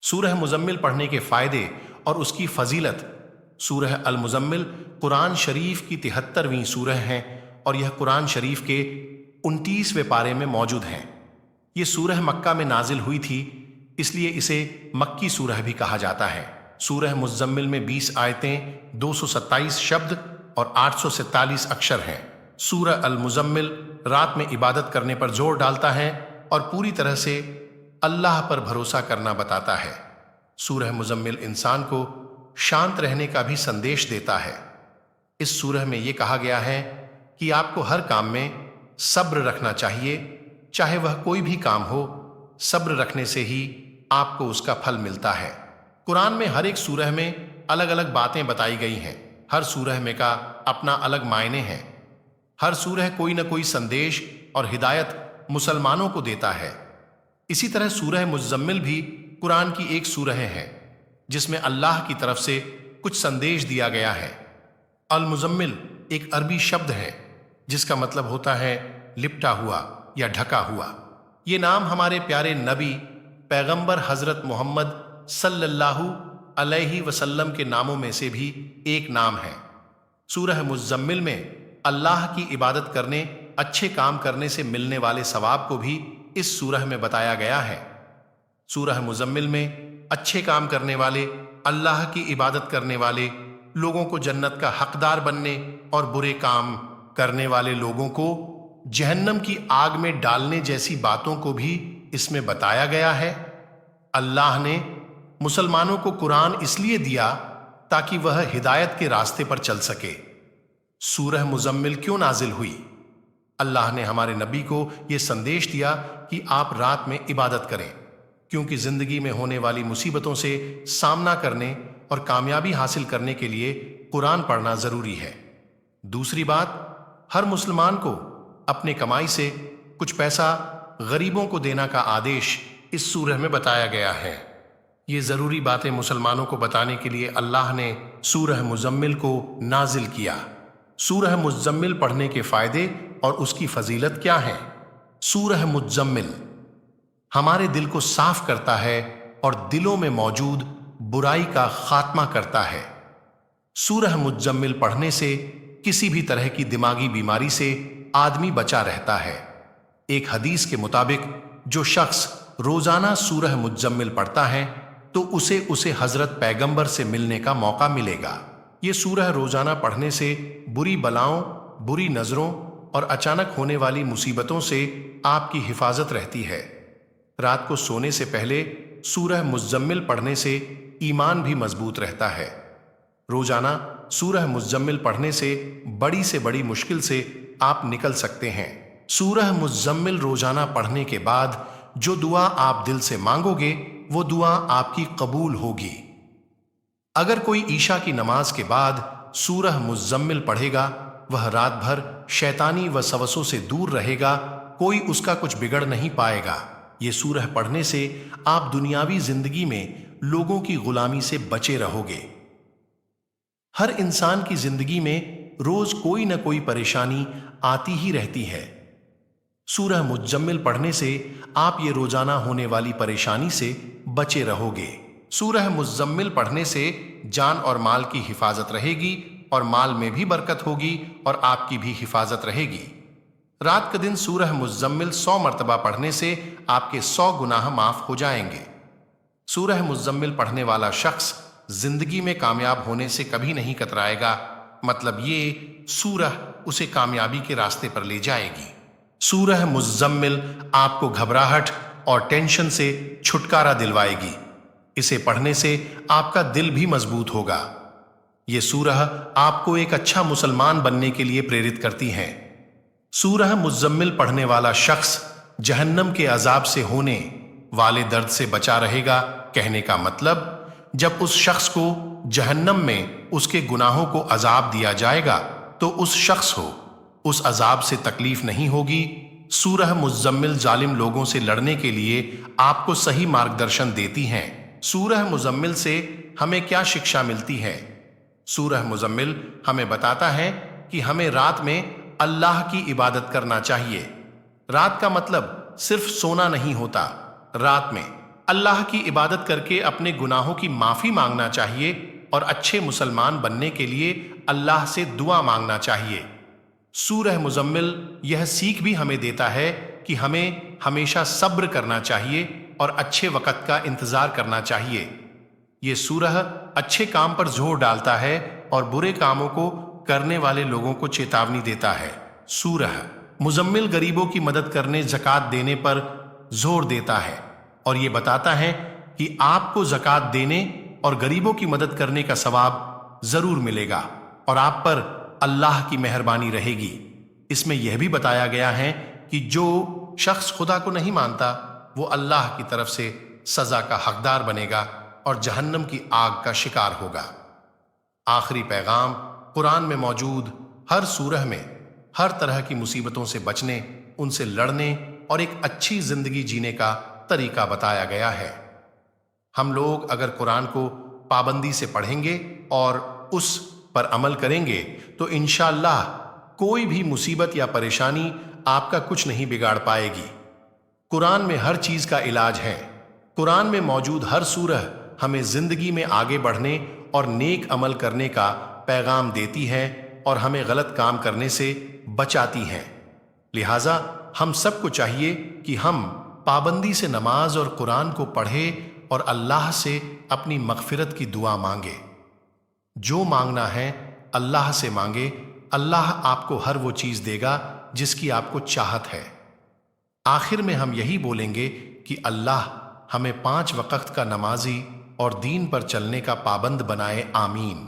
سورہ مزمل پڑھنے کے فائدے اور اس کی فضیلت۔ سورہ المزمل قرآن شریف کی 73ویں سورہ ہیں اور یہ قرآن شریف کے 29ویں پارے میں موجود ہیں۔ یہ سورہ مکہ میں نازل ہوئی تھی، اس لیے اسے مکی سورہ بھی کہا جاتا ہے۔ سورہ مزمل میں 20 آیتیں، 227 شبد اور 847 اکشر ہیں۔ سورہ المزمل رات میں عبادت کرنے پر زور ڈالتا ہے اور پوری طرح سے اللہ پر بھروسہ کرنا بتاتا ہے۔ سورہ مزمل انسان کو شانت رہنے کا بھی سندیش دیتا ہے۔ اس سورہ میں یہ کہا گیا ہے کہ آپ کو ہر کام میں صبر رکھنا چاہیے، چاہے وہ کوئی بھی کام ہو۔ صبر رکھنے سے ہی آپ کو اس کا پھل ملتا ہے۔ قرآن میں ہر ایک سورہ میں الگ الگ باتیں بتائی گئی ہیں۔ ہر سورہ میں کا اپنا الگ معنی ہے۔ ہر سورہ کوئی نہ کوئی سندیش اور ہدایت مسلمانوں کو دیتا ہے۔ اسی طرح سورہ مزمل بھی قرآن کی ایک سورہ ہے جس میں اللہ کی طرف سے کچھ سندیش دیا گیا ہے۔ المزمل ایک عربی شبد ہے جس کا مطلب ہوتا ہے لپٹا ہوا یا ڈھکا ہوا۔ یہ نام ہمارے پیارے نبی پیغمبر حضرت محمد صلی اللہ علیہ وسلم کے ناموں میں سے بھی ایک نام ہے۔ سورہ مزمل میں اللہ کی عبادت کرنے، اچھے کام کرنے سے ملنے والے ثواب کو بھی اس سورہ میں بتایا گیا ہے۔ سورہ مزمل میں اچھے کام کرنے والے، اللہ کی عبادت کرنے والے لوگوں کو جنت کا حقدار بننے اور برے کام کرنے والے لوگوں کو جہنم کی آگ میں ڈالنے جیسی باتوں کو بھی اس میں بتایا گیا ہے۔ اللہ نے مسلمانوں کو قرآن اس لیے دیا تاکہ وہ ہدایت کے راستے پر چل سکے۔ سورہ مزمل کیوں نازل ہوئی؟ اللہ نے ہمارے نبی کو یہ سندیش دیا کہ آپ رات میں عبادت کریں، کیونکہ زندگی میں ہونے والی مصیبتوں سے سامنا کرنے اور کامیابی حاصل کرنے کے لیے قرآن پڑھنا ضروری ہے۔ دوسری بات، ہر مسلمان کو اپنے کمائی سے کچھ پیسہ غریبوں کو دینا کا آدیش اس سورہ میں بتایا گیا ہے۔ یہ ضروری باتیں مسلمانوں کو بتانے کے لیے اللہ نے سورہ مزمل کو نازل کیا۔ سورہ مزمل پڑھنے کے فائدے اور اس کی فضیلت کیا ہے؟ سورہ مزمل ہمارے دل کو صاف کرتا ہے اور دلوں میں موجود برائی کا خاتمہ کرتا ہے۔ سورہ مزمل پڑھنے سے کسی بھی طرح کی دماغی بیماری سے آدمی بچا رہتا ہے۔ ایک حدیث کے مطابق جو شخص روزانہ سورہ مزمل پڑھتا ہے تو اسے حضرت پیغمبر سے ملنے کا موقع ملے گا۔ یہ سورہ روزانہ پڑھنے سے بری بلاؤں، بری نظروں اور اچانک ہونے والی مصیبتوں سے آپ کی حفاظت رہتی ہے۔ رات کو سونے سے پہلے سورہ مزمل پڑھنے سے ایمان بھی مضبوط رہتا ہے۔ روزانہ سورہ مزمل پڑھنے سے بڑی مشکل سے آپ نکل سکتے ہیں۔ سورہ مزمل روزانہ پڑھنے کے بعد جو دعا آپ دل سے مانگو گے وہ دعا آپ کی قبول ہوگی۔ اگر کوئی عشاء کی نماز کے بعد سورہ مزمل پڑھے گا، وہ رات بھر شیطانی وسوسوں سے دور رہے گا، کوئی اس کا کچھ بگڑ نہیں پائے گا۔ یہ سورہ پڑھنے سے آپ دنیاوی زندگی میں لوگوں کی غلامی سے بچے رہو گے۔ ہر انسان کی زندگی میں روز کوئی نہ کوئی پریشانی آتی ہی رہتی ہے۔ سورہ مزمل پڑھنے سے آپ یہ روزانہ ہونے والی پریشانی سے بچے رہو گے۔ سورہ مزمل پڑھنے سے جان اور مال کی حفاظت رہے گی اور مال میں بھی برکت ہوگی اور آپ کی بھی حفاظت رہے گی۔ رات کا دن سورہ مزمل 100 مرتبہ پڑھنے سے آپ کے 100 گناہ معاف ہو جائیں گے۔ سورہ مزمل پڑھنے والا شخص زندگی میں کامیاب ہونے سے کبھی نہیں کترائے گا، مطلب یہ سورہ اسے کامیابی کے راستے پر لے جائے گی۔ سورہ مزمل آپ کو گھبراہٹ اور ٹینشن سے چھٹکارا دلوائے گی۔ اسے پڑھنے سے آپ کا دل بھی مضبوط ہوگا۔ یہ سورہ آپ کو ایک اچھا مسلمان بننے کے لیے پریرت کرتی ہیں۔ سورہ مزمل پڑھنے والا شخص جہنم کے عذاب سے ہونے والے درد سے بچا رہے گا۔ کہنے کا مطلب، جب اس شخص کو جہنم میں اس کے گناہوں کو عذاب دیا جائے گا تو اس شخص کو اس عذاب سے تکلیف نہیں ہوگی۔ سورہ مزمل ظالم لوگوں سے لڑنے کے لیے آپ کو صحیح مارگدرشن دیتی ہیں۔ سورہ مزمل سے ہمیں کیا شکشا ملتی ہے؟ سورہ مزمل ہمیں بتاتا ہے کہ ہمیں رات میں اللہ کی عبادت کرنا چاہیے۔ رات کا مطلب صرف سونا نہیں ہوتا۔ رات میں اللہ کی عبادت کر کے اپنے گناہوں کی معافی مانگنا چاہیے اور اچھے مسلمان بننے کے لیے اللہ سے دعا مانگنا چاہیے۔ سورہ مزمل یہ سیکھ بھی ہمیں دیتا ہے کہ ہمیں ہمیشہ صبر کرنا چاہیے اور اچھے وقت کا انتظار کرنا چاہیے۔ یہ سورہ اچھے کام پر زور ڈالتا ہے اور برے کاموں کو کرنے والے لوگوں کو چیتاونی دیتا ہے۔ سورہ مزمل غریبوں کی مدد کرنے، زکوٰۃ دینے پر زور دیتا ہے اور یہ بتاتا ہے کہ آپ کو زکوٰۃ دینے اور غریبوں کی مدد کرنے کا ثواب ضرور ملے گا اور آپ پر اللہ کی مہربانی رہے گی۔ اس میں یہ بھی بتایا گیا ہے کہ جو شخص خدا کو نہیں مانتا وہ اللہ کی طرف سے سزا کا حقدار بنے گا اور جہنم کی آگ کا شکار ہوگا۔ آخری پیغام، قرآن میں موجود ہر سورہ میں ہر طرح کی مصیبتوں سے بچنے، ان سے لڑنے اور ایک اچھی زندگی جینے کا طریقہ بتایا گیا ہے۔ ہم لوگ اگر قرآن کو پابندی سے پڑھیں گے اور اس پر عمل کریں گے تو انشاءاللہ کوئی بھی مصیبت یا پریشانی آپ کا کچھ نہیں بگاڑ پائے گی۔ قرآن میں ہر چیز کا علاج ہے۔ قرآن میں موجود ہر سورہ ہمیں زندگی میں آگے بڑھنے اور نیک عمل کرنے کا پیغام دیتی ہے اور ہمیں غلط کام کرنے سے بچاتی ہیں۔ لہٰذا ہم سب کو چاہیے کہ ہم پابندی سے نماز اور قرآن کو پڑھیں اور اللہ سے اپنی مغفرت کی دعا مانگے۔ جو مانگنا ہے اللہ سے مانگے، اللہ آپ کو ہر وہ چیز دے گا جس کی آپ کو چاہت ہے۔ آخر میں ہم یہی بولیں گے کہ اللہ ہمیں 5 وقت کا نمازی اور دین پر چلنے کا پابند بنائے، آمین۔